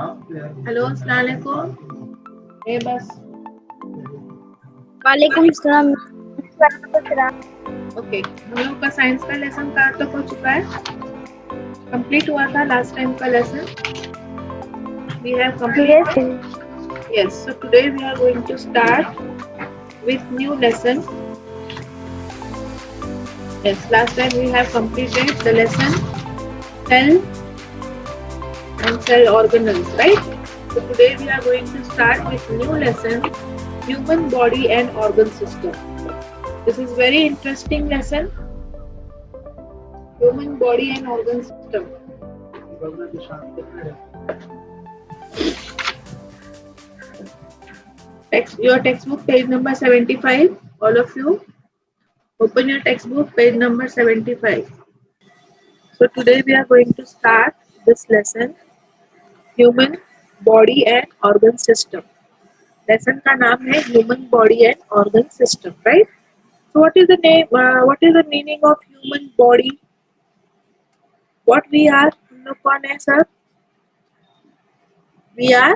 Hello, अस्सलाम वालेकुम। ए बस वालेकुम सलाम। ओके, हम लोग का साइंस का लेसन कहाँ तक हो चुका है? कंप्लीट हुआ था लास्ट टाइम का lesson. We have complete. Yes, so today we are going to start with new lesson. Yes, last time we have completed the lesson cell and cell organelles, right? So today we are going to start with new lesson, human body and organ system. This is very interesting lesson, human body and organ system. Your textbook page number 75. All of you open your textbook page number 75. So today we are going to start this lesson, human body and organ system. Lesson का नाम है human body and organ system, right? So what is the name? What is the meaning of human body? What we are? हम लोग कौन है sir? We are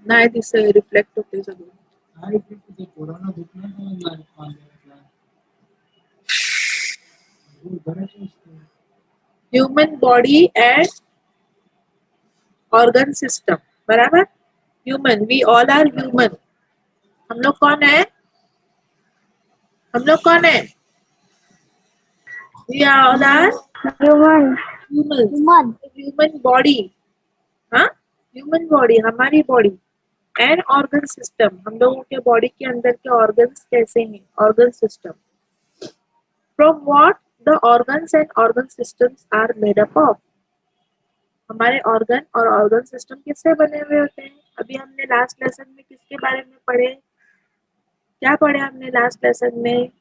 नाही दिसे reflect होते सगळे. Human body and organ system, बराबर? Human, we all are human. हम लोग कौन है? हम लोग कौन है? We all are humans. Human body, हाँ? Human body, हमारी body and organ system. हम लोगों के body के अंदर के organs कैसे हैं? Organ system. From what the organs and organ systems are made up of? हमारे organ और organ system किससे बने हुए होते हैं? अभी हमने लास्ट लेसन में किसके बारे में पढ़े? क्या पढ़े हमने लास्ट लेसन में?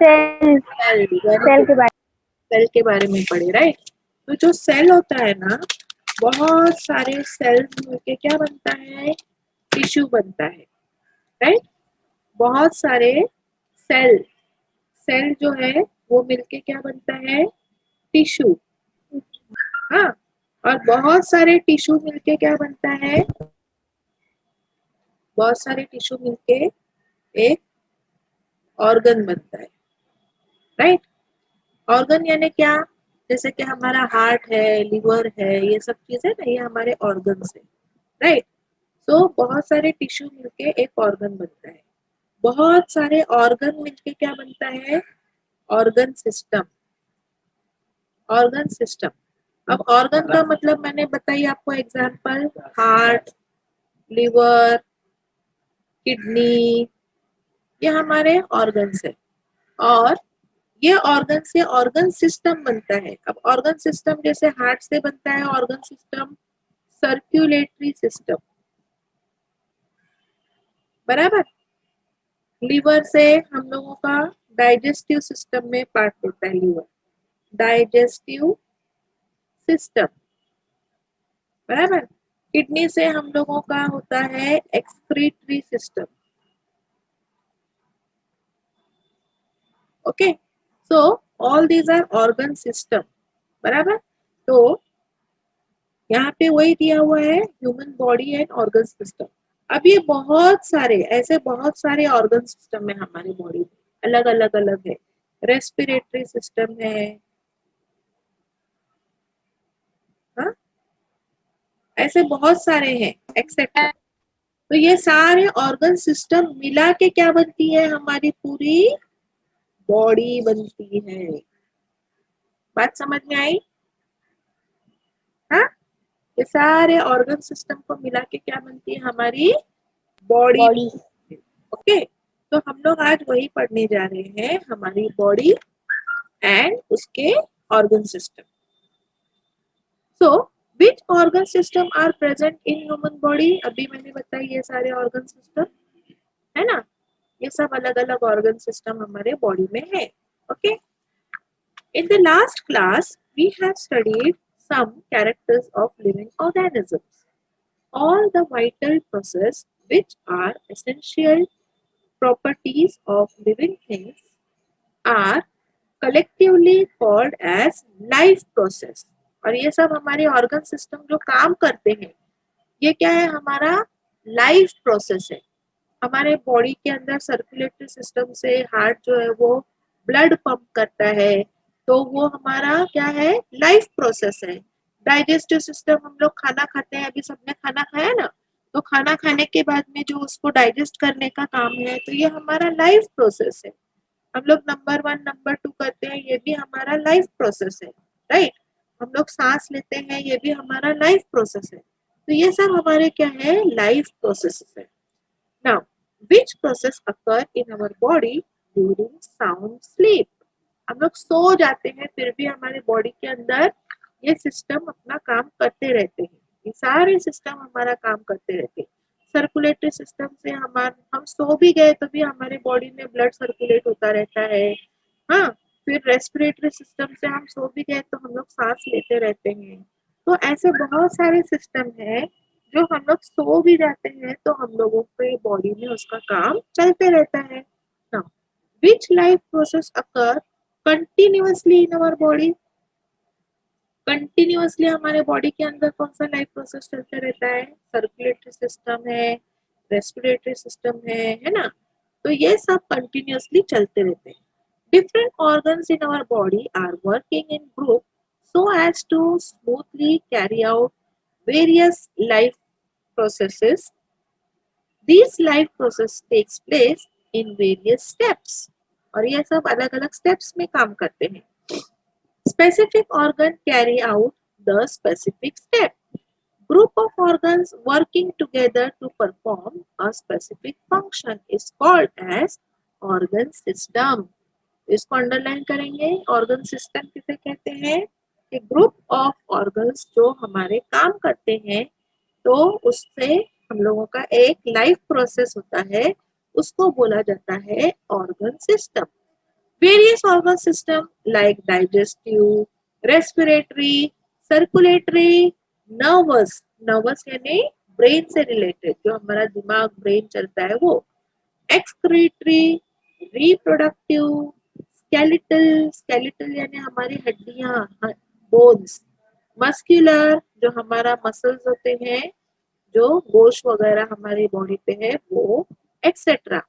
सेल के बारे में पढ़े, राइट? तो जो सेल होता है ना, बहुत सारे सेल्स मिलके क्या बनता है? टिश्यू बनता है, राइट? बहुत सारे सेल सेल जो है वो मिलके क्या बनता है? टिश्यू, हाँ। और बहुत सारे टिश्यू मिलके क्या बनता है? बहुत सारे टिश्यू मिलके एक ऑर्गन बनता है, राइट? ऑर्गन यानी क्या? जैसे कि हमारा हार्ट है, लिवर है, ये सब चीजें ना, ये हमारे ऑर्गन्स है, राइट? तो बहुत सारे टिश्यू मिलके एक ऑर्गन बनता है। बहुत सारे ऑर्गन मिलके क्या बनता है? Organ system. Organ system. अब ऑर्गन का मतलब मैंने बताई आपको एग्जांपल, हार्ट, लिवर, किडनी, ये हमारे ऑर्गन्स है। और ये ऑर्गन से ऑर्गन सिस्टम बनता है। अब ऑर्गन सिस्टम जैसे हार्ट से बनता है ऑर्गन सिस्टम, सर्कुलेटरी सिस्टम, बराबर? लिवर से हम लोगों का डाइजेस्टिव सिस्टम में पार्ट होता है लिवर, डाइजेस्टिव सिस्टम, बराबर? किडनी से हम लोगों का होता है excretory system, okay? So all these are organ system, बराबर? तो यहाँ पे वही दिया हुआ है, human body and organ system. अब ये बहुत सारे ऐसे बहुत सारे ऑर्गन सिस्टम है हमारी बॉडी में, अलग अलग अलग है। रेस्पिरेटरी सिस्टम है, हाँ? ऐसे बहुत सारे हैं, एक्सेट्रा। तो ये सारे ऑर्गन सिस्टम मिला के क्या बनती है? हमारी पूरी बॉडी बनती है। बात समझ में आई? हाँ, ये सारे ऑर्गन सिस्टम को मिला के क्या बनती है? हमारी बॉडी। ओके, तो हम लोग आज वही पढ़ने जा रहे हैं, हमारी बॉडी एंड उसके organ system. So which organ system are present in human body? अभी मैंने बताया ये सारे ऑर्गन सिस्टम है ना, ये सब अलग अलग ऑर्गन सिस्टम हमारे बॉडी में है, okay? In the last class, we have studied some characters of living organisms. All the vital processes which are essential properties of living things are collectively called as life process. और ये सब हमारे organ system जो काम करते हैं, ये क्या है, हमारा लाइफ प्रोसेस है। हमारे बॉडी के अंदर सर्कुलेटरी सिस्टम से हार्ट जो है वो ब्लड पंप करता है, तो वो हमारा क्या है, लाइफ प्रोसेस है। डाइजेस्टिव सिस्टम, हम लोग खाना खाते हैं, अभी सबने खाना खाया ना, तो खाना खाने के बाद में जो उसको डाइजेस्ट करने का काम है, तो ये हमारा लाइफ प्रोसेस है। हम लोग नंबर 1 नंबर 2 करते हैं, ये भी हमारा लाइफ प्रोसेस है, राइट। हम लोग सांस लेते हैं, ये भी हमारा लाइफ प्रोसेस है। तो ये सब हमारे क्या है, लाइफ प्रोसेस है। Now which process occur in our body during sound sleep. हम लोग सो जाते हैं, फिर भी हमारे बॉडी के अंदर ये सिस्टम अपना काम करते रहते हैं। ये सारे सिस्टम हमारा काम करते रहते हैं। सर्कुलेटरी सिस्टम से हम सो भी गए तो भी हमारे बॉडी में ब्लड सर्कुलेट होता रहता है। हाँ, फिर रेस्पिरेटरी सिस्टम से हम सो भी गए तो हम लोग सांस लेते रहते हैं। तो ऐसे बहुत सारे सिस्टम है, जो हम लोग सो भी जाते हैं तो हम लोगों के बॉडी में उसका काम चलते रहता है। Now which life process occur continuously in our body. Continuously हमारे बॉडी के अंदर कौन सा लाइफ प्रोसेस चलते रहता है, सर्कुलेटरी सिस्टम है, रेस्पिरेटरी सिस्टम है ना। तो ये सब कंटिन्यूअसली चलते रहते हैं। Different organs in our body are working in group so as to smoothly carry out various life processes. These life process takes place in various steps. और ये सब अलग अलग स्टेप्स में काम करते हैं। Specific organ carry out the specific step. Group of organs working together to perform a specific function is called as organ system. इसको अंडरलाइन करेंगे। ऑर्गन सिस्टम किसे कहते हैं, कि ग्रुप ऑफ ऑर्गन्स जो हमारे काम करते हैं, तो उससे हम लोगों का एक लाइफ प्रोसेस होता है, उसको बोला जाता है organ system. Various organ system like digestive, respiratory, circulatory, nervous, nervous यानी ब्रेन से रिलेटेड, जो हमारा दिमाग ब्रेन चलता है वो, excretory, reproductive, skeletal, skeletal यानी हमारी हड्डियां, बोन्स, मस्कुलर जो हमारा मसल्स होते हैं, जो गोश्त वगैरह हमारी बॉडी पे है वो, etcetera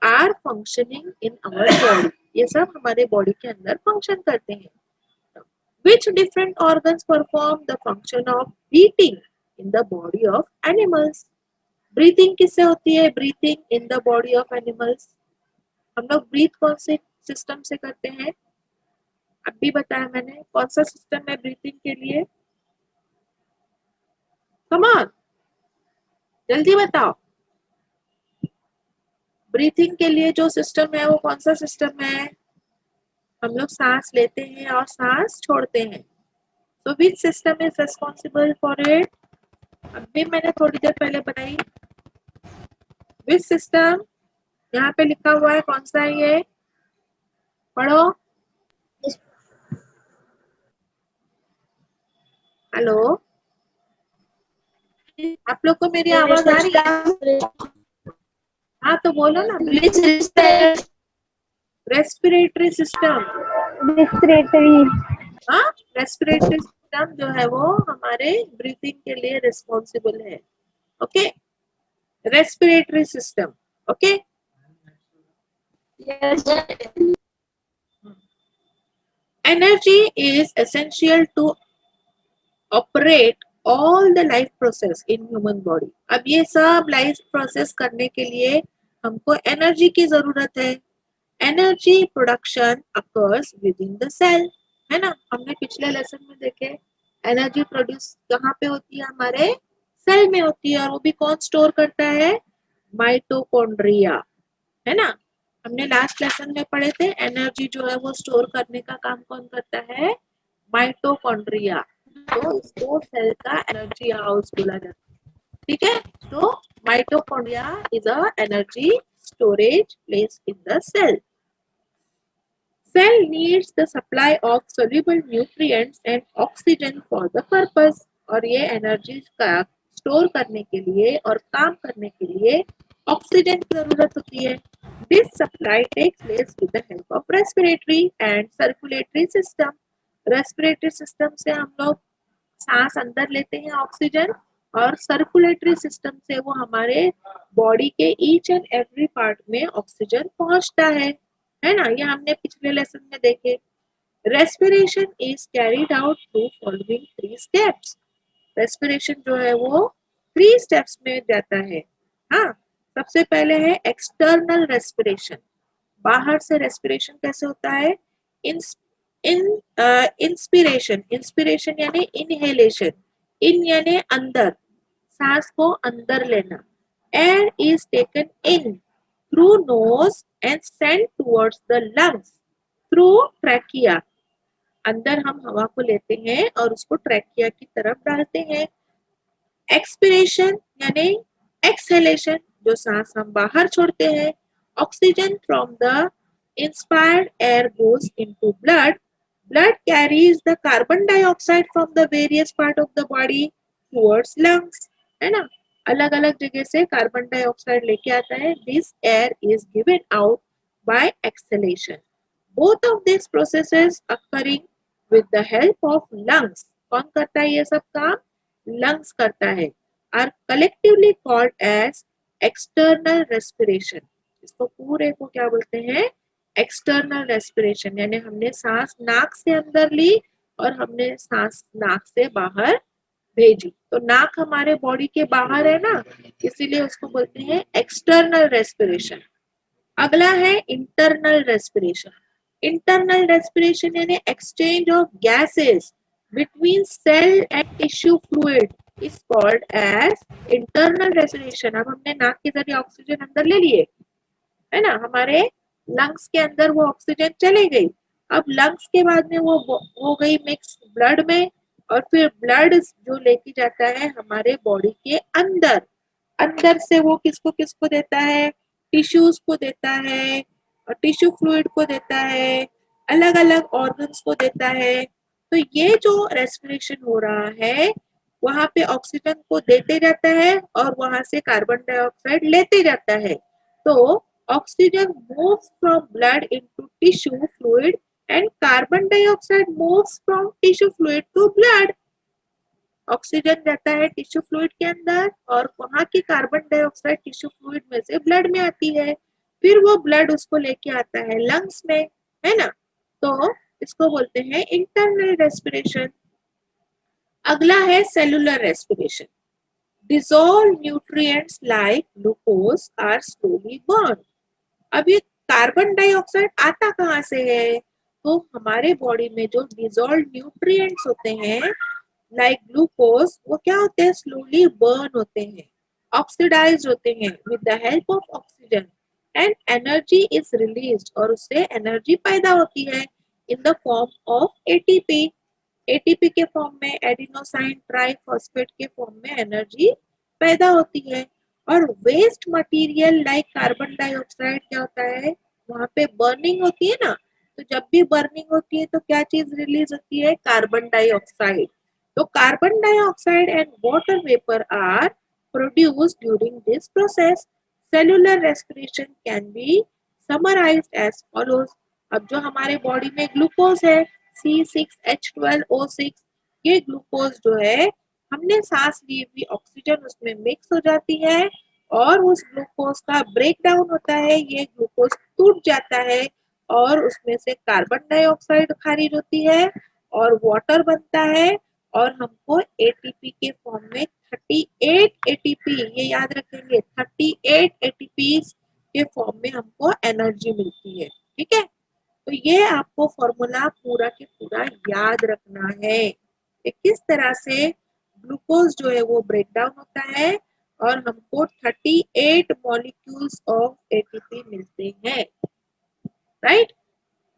are functioning in our body. ये सब हमारे बॉडी के अंदर फंक्शन करते हैं। Which different organs perform the function of breathing in the body of animals. Breathing किससे होती है, breathing in the body of animals. हम लोग ब्रीथ कौन से सिस्टम से करते हैं, अभी बताया मैंने, कौन सा सिस्टम है ब्रीथिंग के लिए, कम ऑन जल्दी बताओ। ब्रीथिंग के लिए जो सिस्टम है वो कौन सा सिस्टम है, हम लोग सांस लेते हैं और सांस छोड़ते हैं। तो which system is responsible for it, अभी मैंने थोड़ी देर पहले बताई। विच सिस्टम, यहाँ पे लिखा हुआ है कौन सा है ये, पढ़ो। हेलो, आप लोग को मेरी आवाज आ रही है, हाँ तो बोलो ना। रेस्पिरेटरी सिस्टम, रेस्पिरेटरी, हाँ रेस्पिरेटरी सिस्टम जो है वो हमारे ब्रीथिंग के लिए रिस्पॉन्सिबल है। Okay, respiratory system, okay. Energy is essential to operate all the life process in human body. अब ये सब लाइफ प्रोसेस करने के लिए हमको एनर्जी की जरूरत है। Energy production occurs within the cell, है ना, हमने पिछले लेसन में देखे एनर्जी प्रोड्यूस कहाँ पे होती है, हमारे सेल में होती है, और वो भी कौन स्टोर करता है, माइटोकॉन्ड्रिया, है ना। हमने लास्ट लेसन में पढ़े थे एनर्जी जो है वो स्टोर करने का काम कौन करता है, माइटोकॉन्ड्रिया। तो इसको सेल का एनर्जी हाउस बोला जाता है, ठीक है। तो mitochondria is a energy storage place in the cell. Cell needs the supply of soluble nutrients and oxygen for the purpose. और ये एनर्जी का स्टोर करने के लिए और काम करने के लिए ऑक्सीजन की जरूरत होती है। This supply takes place with the help of respiratory and circulatory system. Respiratory system से हम लोग सांस अंदर लेते हैं ऑक्सीजन, और सर्कुलेटरी सिस्टम से वो हमारे बॉडी के ईच एंड एवरी पार्ट में ऑक्सीजन पहुंचता है ना। ये हमने पिछले लेसन में देखे। Respiration is carried out through following 3 steps. Respiration जो है वो 3 स्टेप्स में जाता है। हाँ, सबसे पहले है एक्सटर्नल रेस्पिरेशन। बाहर से रेस्पिरेशन कैसे होता है? इन इंस्पिरेशन, इंस्पिरेशन यानी इनहेलेशन, इन यानी अंदर, सांस को अंदर लेना। Air is taken in through nose and sent towards the lungs through trachea. अंदर हम हवा को लेते हैं और उसको ट्रैकिया की तरफ डालते हैं। एक्सपिरेशन यानी एक्सहेलेशन, जो सांस हम बाहर छोड़ते हैं। Oxygen from the inspired air goes into blood. Blood carries the carbon dioxide from the various part of the body towards lungs, है ना। अलग अलग जगह से कार्बन डाइऑक्साइड लेके आता है। This air is given out by exhalation. Both of this processes occurring with the help of lungs. कौन करता है ये सब काम? लंग्स करता है। Are collectively called as external respiration. इसको पूरे को क्या बोलते हैं? External respiration. यानी हमने सांस नाक से अंदर ली और हमने सांस नाक से बाहर भेजी। तो नाक हमारे बॉडी के बाहर है ना, इसीलिए उसको बोलते हैं एक्सटर्नल रेस्पिरेशन। अगला है इंटरनल रेस्पिरेशन। इंटरनल रेस्पिरेशन यानी exchange of gases between cell and tissue fluid is called as internal respiration। अब हमने नाक के जरिए ऑक्सीजन अंदर ले लिए, है ना, हमारे लंग्स के अंदर वो ऑक्सीजन चली गई। अब लंग्स के बाद में वो हो गई मिक्स ब्लड में, और फिर ब्लड जो लेके जाता है हमारे बॉडी के अंदर। अंदर से वो किसको किसको देता है? टिश्यूज को देता है, और टिश्यू फ्लूइड को देता है, अलग अलग ऑर्गन्स को देता है। तो ये जो रेस्पिरेशन हो रहा है, वहां पे ऑक्सीजन को देते जाता है और वहां से कार्बन डाइऑक्साइड लेते जाता है। तो oxygen moves from blood into tissue fluid and carbon dioxide moves from tissue fluid to blood. Oxygen जाता है टिश्यू फ्लूइड के अंदर और वहां की कार्बन डाइऑक्साइड टिश्यू फ्लूइड में से ब्लड में आती है। फिर वो ब्लड उसको लेके आता है लंग्स में, है ना। तो इसको बोलते हैं इंटरनल रेस्पिरेशन। अगला है cellular respiration. Dissolve nutrients like glucose are slowly burn. अब ये कार्बन डाइऑक्साइड आता कहाँ से है? तो हमारे बॉडी में जो डिसॉल्व न्यूट्रिएंट्स होते हैं लाइक ग्लूकोज, वो क्या होते हैं? स्लोली बर्न होते हैं, ऑक्सीडाइज होते हैं with the help of oxygen, and energy is released, और उससे एनर्जी पैदा होती है in the form of ATP. ATP के फॉर्म में, एडिनोसाइन ट्राइफॉस्फेट के फॉर्म में एनर्जी पैदा होती है। और waste material like carbon dioxide क्या होता है? वहां पे बर्निंग होती है ना, तो जब भी बर्निंग होती है तो क्या चीज रिलीज होती है? Carbon dioxide. तो carbon dioxide and water vapour are produced during this process. Cellular respiration can be summarised as follows. अब जो हमारे बॉडी में ग्लूकोज है C6H12O6, ये ग्लूकोज जो है, हमने सांस ली हुई ऑक्सीजन उसमें मिक्स हो जाती है और उस ग्लूकोज का ब्रेक डाउन होता है। ये ग्लूकोज टूट जाता है और उसमें से कार्बन डाइऑक्साइड खारिज होती है और वाटर बनता है, और हमको एटीपी के फॉर्म में 38 एटीपी, ये याद रखेंगे, 38 एटीपी के फॉर्म में हमको एनर्जी मिलती है। ठीक है, तो ये आपको फॉर्मूला पूरा के पूरा याद रखना है कि किस तरह से ग्लूकोज जो है वो ब्रेक डाउन होता है और हमको 38 मॉलिक्यूल्स ऑफ एटीपी मिलते हैं। राइट,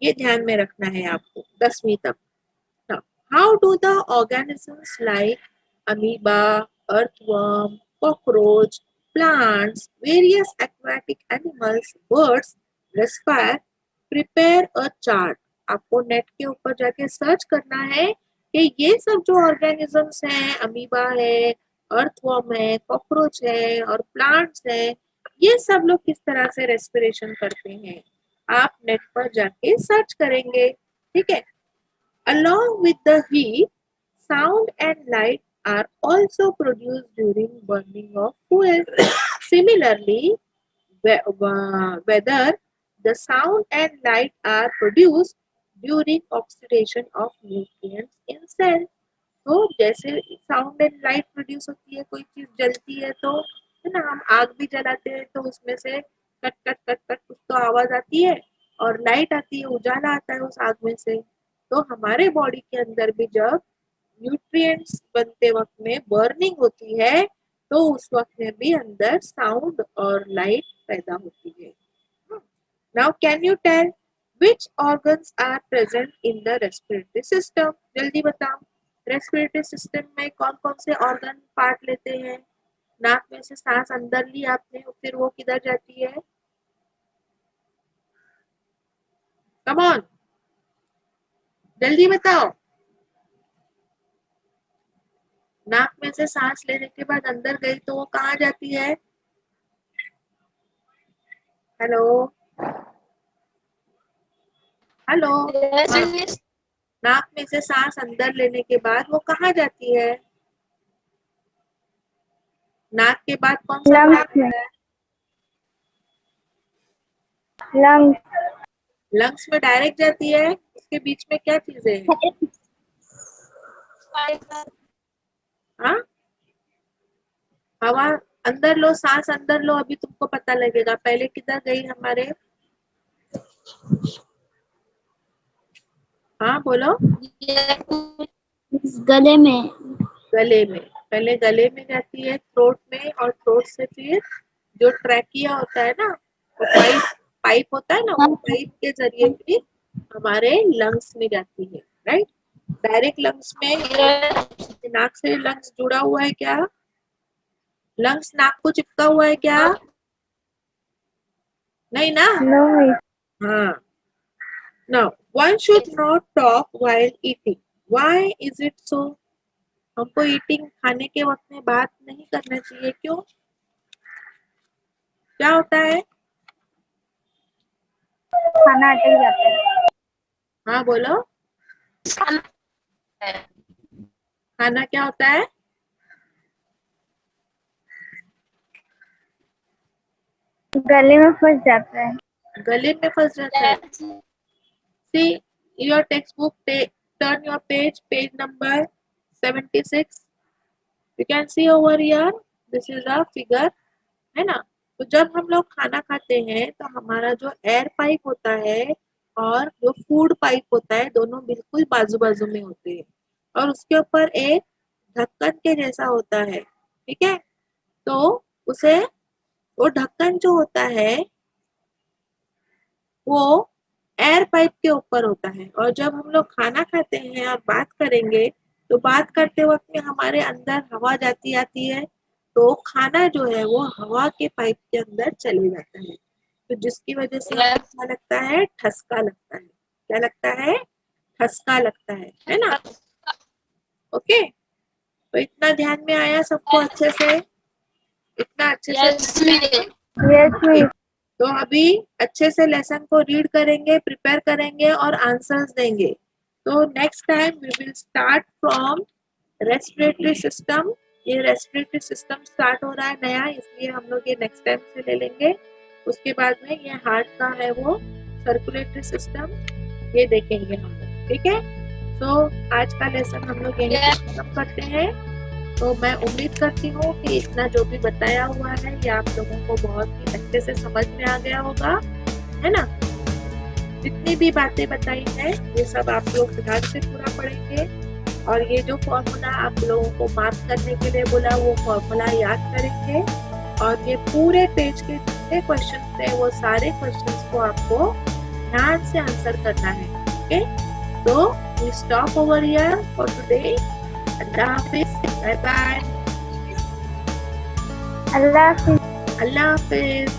ये ध्यान में रखना है आपको 10वीं तक। Now, how do the organisms like amoeba, earthworm, cockroach, plants, various aquatic animals, birds respire? Prepare a chart। आपको नेट के ऊपर जाके सर्च करना है कि ये सब जो ऑर्गेनिजम्स हैं, अमीबा है, अर्थवर्म है, कॉकरोच है और प्लांट्स है, ये सब लोग किस तरह से रेस्पिरेशन करते हैं। आप नेट पर जाके सर्च करेंगे। ठीक है, along with the heat, sound and light are also produced during burning of fuel. Similarly, whether the sound and light are produced during oxidation of nutrients in cell. तो जैसे साउंड एंड लाइट प्रोड्यूस होती है, कोई चीज जलती है तो है ना, हम आग भी जलाते हैं तो उसमें से कट कट कट कट कुछ तो आवाज आती है, और लाइट आती है, उजाला आता है उस आग में से। तो हमारे बॉडी के अंदर भी जब न्यूट्रिएंट्स बनते वक्त में बर्निंग होती है तो उस वक्त में भी अंदर साउंड और लाइट पैदा होती है। Now can you tell which organs are present in the respiratory system? जल्दी बताओ, रेस्पिरेटरी सिस्टम में कौन कौन से ऑर्गन पार्ट लेते हैं? नाक में से सांस अंदर ली आपने, फिर वो किधर जाती है? कम ऑन, जल्दी बताओ। नाक में से सांस लेने के बाद अंदर गई तो वो कहाँ जाती है? हेलो हेलो, नाक में से सांस अंदर लेने के बाद वो कहाँ जाती है? नाक के बाद कौन सा भाग होता है? लंग्स में डायरेक्ट जाती है। उसके बीच में क्या चीजें हैं? हाँ, हवा अंदर लो, सांस अंदर लो, अभी तुमको पता लगेगा। पहले किधर गई हमारे? हाँ बोलो। गले में। गले में, पहले गले में जाती है, थ्रोट में, और थ्रोट से फिर जो ट्रैकिया होता है ना, वो पाइप पाइप होता है ना, वो पाइप के जरिए फिर हमारे लंग्स में जाती है। राइट, डायरेक्ट लंग्स में, नाक से लंग्स जुड़ा हुआ है क्या? लंग्स नाक को चिपका हुआ है क्या? नहीं ना? हाँ। Now, one should not talk while eating. Why is it so? हमको ईटिंग, खाने के वक्त में बात नहीं करना चाहिए, क्यों? क्या होता है? खाना अटक जाता है। हाँ बोलो। खाना क्या होता है? गले में फंस जाता है। गले में फंस जाता है। See your textbook, turn your page number 76. You can see over here, this is a figure, है ना? तो जब हम लोग खाना खाते हैं तो हमारा जो एयर पाइप होता है और जो फूड पाइप होता है, दोनों बिल्कुल बाजू बाजू में होते हैं, और उसके ऊपर एक ढक्कन के जैसा होता है। ठीक है, तो उसे, वो ढक्कन जो होता है वो एयर पाइप के ऊपर होता है, और जब हम लोग खाना खाते हैं और बात करेंगे तो बात करते वक्त में हमारे अंदर हवा जाती आती है, तो खाना जो है वो हवा के पाइप के अंदर चले जाता है, तो जिसकी वजह से हमें क्या लगता है? ठसका लगता है। क्या लगता है? ठसका लगता है ना? ओके, तो इतना ध्यान में आया सबको अच्छे से? इतना अच्छे से? यस। तो अभी अच्छे से लेसन को रीड करेंगे, प्रिपेयर करेंगे और आंसर्स देंगे। तो next time we will start from respiratory system. ये रेस्पिरेटरी सिस्टम स्टार्ट हो रहा है नया, इसलिए हम लोग ये नेक्स्ट टाइम से ले लेंगे। उसके बाद में ये हार्ट का है वो सर्कुलेटरी सिस्टम, ये देखेंगे हम लोग। ठीक है, तो आज का लेसन हम लोग यहीं पे खत्म करते हैं। तो मैं उम्मीद करती हूँ कि इतना जो भी बताया हुआ है ये आप लोगों को बहुत ही अच्छे से समझ में आ गया होगा, है ना? जितनी भी बातें बताई है ये सब आप लोग ध्यान से पूरा पढ़ेंगे, और ये जो फॉर्मूला आप लोगों को मार्क करने के लिए बोला वो फॉर्मूला याद करेंगे, और ये पूरे पेज के जितने क्वेश्चन थे वो सारे क्वेश्चन को आपको ध्यान से आंसर करना है। ओके, तो we stop over here for today. अल्लाह हाफिज, बाय बाय। अल्लाह हाफिज। अल्लाह हाफिज।